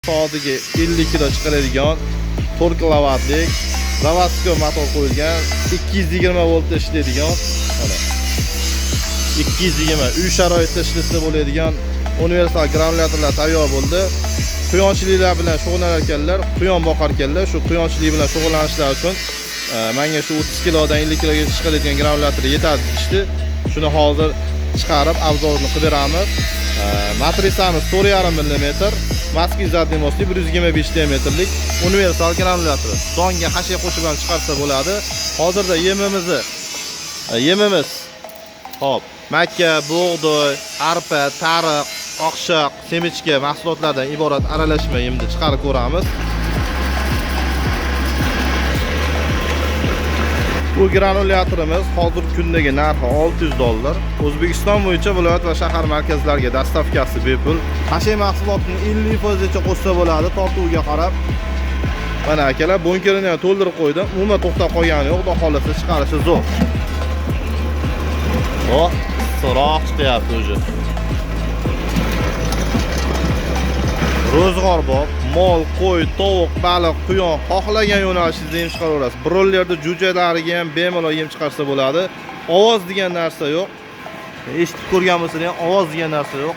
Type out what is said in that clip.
soatiga 50 kilo chiqaradigan 4 kilovatlik заводской motor qo'yilgan, 220 voltda ishlaydigan, mana 220 uy sharoitida ishlasa bo'ladigan universal granulyatorlar tayyor bo'ldi. Quyonchiliklar bilan shug'ullanar ekanlar, quyon boqar ekanlar. Shu quyonchilik bilan shug'ullanishlari uchun menga shu 30 kilodan 50 kiloga chiqadigan granulyator yetadi ishdi. Shuni hozir chiqarib obzorini qilib beramiz. Matrisamiz 4,5 mm, maski zadniy mostli 125 diametrlik universal granulyator. Songa hasha qo'shib ham chiqarsa bo'ladi. Hozirda yemimiz hop, makka, bug'doy, arpa, tariq, oqshoq, semichka mahsulotlardan iborat aralashma yemni chiqarib ko'ramiz. Bu granulyatorimiz hozir kundagi narxi $600. O'zbekiston bo'yicha viloyat va shahar markazlariga dastavkasi bepul. Hasha mahsulotini 50% qo'shsa bo'ladi, tortuvga qarab. Mana akalar, bunkerini ham to'ldirib qo'ydim. Umuman to'xtab qolgani yo'q, xudo xolasa chiqarishi zo'r. Oh, so'roq chiqyapti o'zi. Ro'zg'or bor, mol, qo'y, tovuq, baliq, quyon xohlagan yo'nalishingizda yem chiqaraverasiz. Brollerda jo'jalariga ham bemalol yem chiqarsa bo'ladi. Ovoz degan narsa yo'q. Eshitib ko'rganmisizlar ham ovoz degan narsa yo'q.